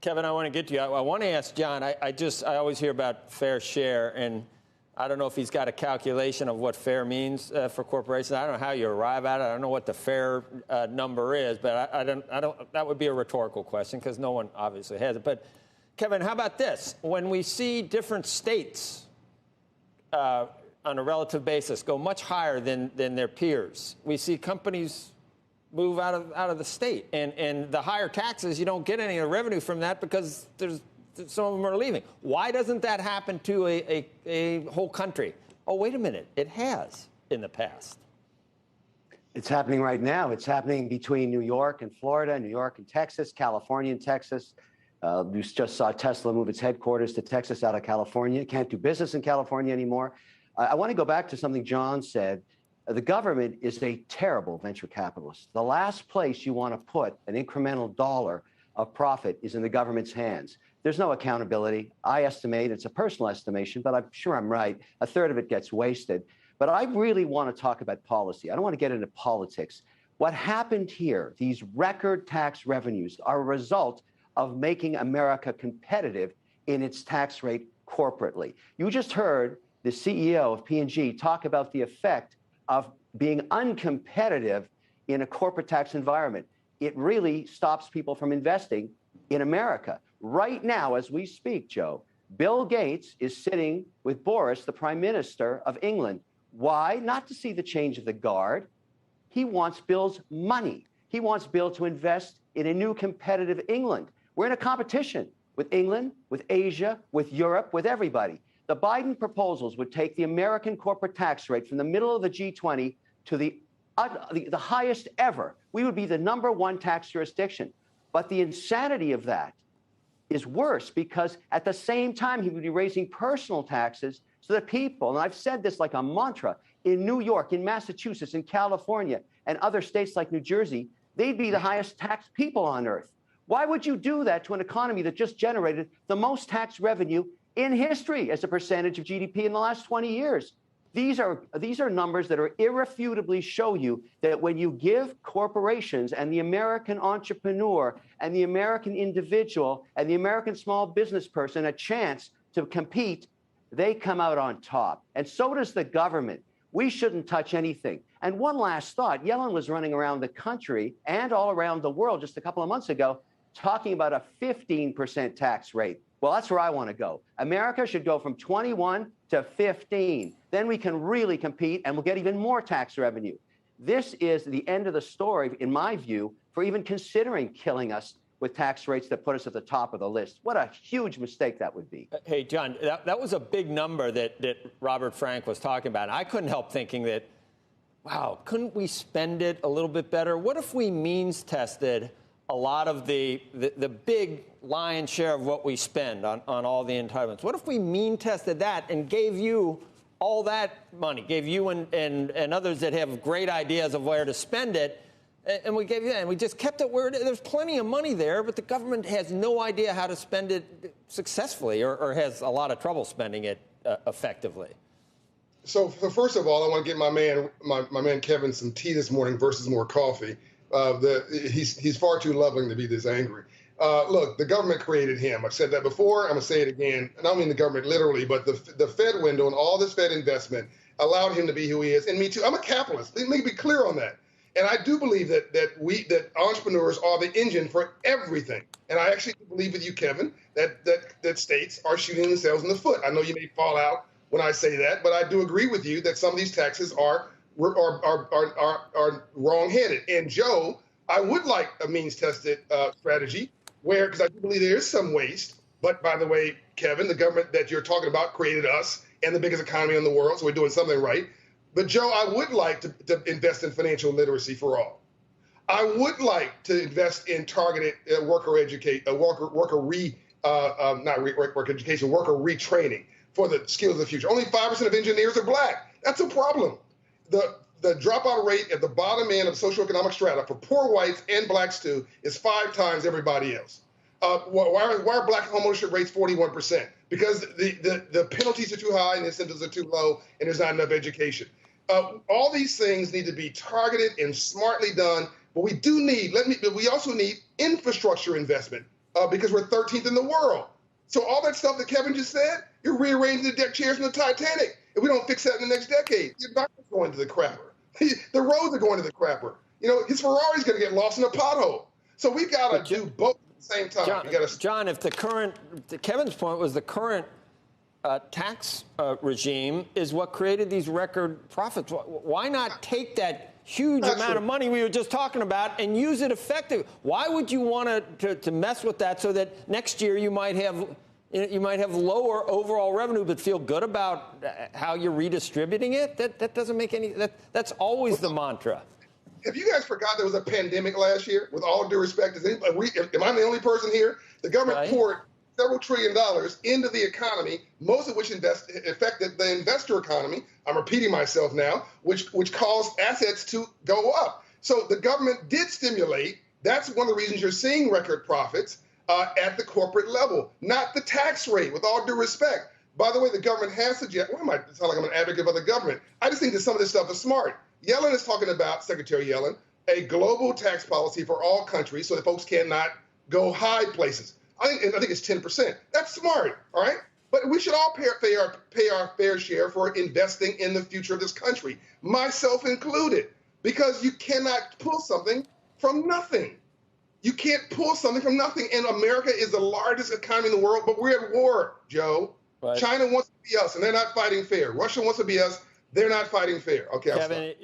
Kevin, I want to get to you. I want to ask John. I always hear about fair share, and I don't know if he's got a calculation of what fair means for corporations. I don't know how you arrive at it. I don't know what the fair number is, but I don't. That would be a rhetorical question because no one obviously has it. But Kevin, how about this? When we see different states on a relative basis go much higher than their peers, we see companies move out of the state, and the higher taxes, you don't get any revenue from that because some of them are leaving. Why doesn't that happen to a whole country? Oh, wait a minute, it has in the past. It's happening right now. It's happening between New York and Florida, New York and Texas, California and Texas. You just saw Tesla move its headquarters to Texas out of California. Can't do business in California anymore. I want to go back to something John said. The government is a terrible venture capitalist. The last place you want to put an incremental dollar of profit is in the government's hands. There's no accountability. I estimate, it's a personal estimation, but I'm sure I'm right, a third of it gets wasted. But I really want to talk about policy. I don't want to get into politics. What happened here, these record tax revenues, are a result of making America competitive in its tax rate corporately. You just heard the CEO of P&G talk about the effect of being uncompetitive in a corporate tax environment. It really stops people from investing in America. Right now, as we speak, Joe, Bill Gates is sitting with Boris, the Prime Minister of England. Why? Not to see the change of the guard. He wants Bill's money. He wants Bill to invest in a new competitive England. We're in a competition with England, with Asia, with Europe, with everybody. The Biden proposals would take the American corporate tax rate from the middle of the G20 to the highest ever. We would be the #1 tax jurisdiction. But the insanity of that is worse because at the same time, he would be raising personal taxes so that people, and I've said this like a mantra, in New York, in Massachusetts, in California, and other states like New Jersey, they'd be the highest taxed people on earth. Why would you do that to an economy that just generated the most tax revenue in history as a percentage of GDP in the last 20 years? These are numbers that are irrefutably show you that when you give corporations and the American entrepreneur and the American individual and the American small business person a chance to compete, they come out on top. And so does the government. We shouldn't touch anything. And one last thought, Yellen was running around the country and all around the world just a couple of months ago talking about a 15% tax rate. Well, that's where I want to go. America should go from 21 to 15. Then we can really compete and we'll get even more tax revenue. This is the end of the story, in my view, for even considering killing us with tax rates that put us at the top of the list. What a huge mistake that would be. Hey, John, that was a big number that Robert Frank was talking about. I couldn't help thinking that, wow, couldn't we spend it a little bit better? What if we means tested a lot of the big lion's share of what we spend on all the entitlements? What if we mean tested that and gave you all that money, gave you and others that have great ideas of where to spend it, and we gave you that, and we just kept it where it is? There's plenty of money there, but the government has no idea how to spend it successfully or has a lot of trouble spending it effectively. So first of all, I want to get my man Kevin some tea this morning versus more coffee. He's far too loving to be this angry. Look, the government created him. I've said that before. I'm going to say it again. And I don't mean the government literally, but the Fed window and all this Fed investment allowed him to be who he is. And me too. I'm a capitalist. Let me be clear on that. And I do believe that entrepreneurs are the engine for everything. And I actually believe with you, Kevin, that states are shooting themselves in the foot. I know you may fall out when I say that, but I do agree with you that some of these taxes are wrong-headed. And Joe, I would like a means-tested strategy where, because I do believe there is some waste. But by the way, Kevin, the government that you're talking about created us and the biggest economy in the world, so we're doing something right. But Joe, I would like to invest in financial literacy for all. I would like to invest in targeted worker education, worker retraining for the skills of the future. Only 5% of engineers are black. That's a problem. The dropout rate at the bottom end of socioeconomic strata for poor whites and blacks too is 5 times everybody else. Why are black homeownership rates 41%? Because the penalties are too high and the incentives are too low and there's not enough education. All these things need to be targeted and smartly done, but we also need infrastructure investment, because we're 13th in the world. So all that stuff that Kevin just said, you're rearranging the deck chairs in the Titanic. If we don't fix that in the next decade, the environment's going to the crapper. The roads are going to the crapper. His Ferrari's going to get lost in a pothole. So we've got to do both at the same time. John, if Kevin's point was the current tax regime is what created these record profits, why not take that huge amount of money we were just talking about and use it effectively? Why would you want to mess with that so that next year you might have lower overall revenue but feel good about how you're redistributing it? That doesn't make any that's always the mantra. Have you guys forgot there was a pandemic last year? With all due respect, am I the only person here? The government poured several $1 trillion into the economy, most of which affected the investor economy. I'm repeating myself now, which caused assets to go up. So the government did stimulate. That's one of the reasons you're seeing record profits at the corporate level, not the tax rate, with all due respect. By the way, the government has suggested, why am I sound like I'm an advocate of the government? I just think that some of this stuff is smart. Yellen is talking about, Secretary Yellen, a global tax policy for all countries so that folks cannot go high places. I think it's 10%. That's smart, all right? But we should all pay our fair share for investing in the future of this country, myself included, because you cannot pull something from nothing. You can't pull something from nothing. And America is the largest economy in the world, but we're at war, Joe. Right. China wants to be us, and they're not fighting fair. Russia wants to be us. They're not fighting fair. Okay, Kevin,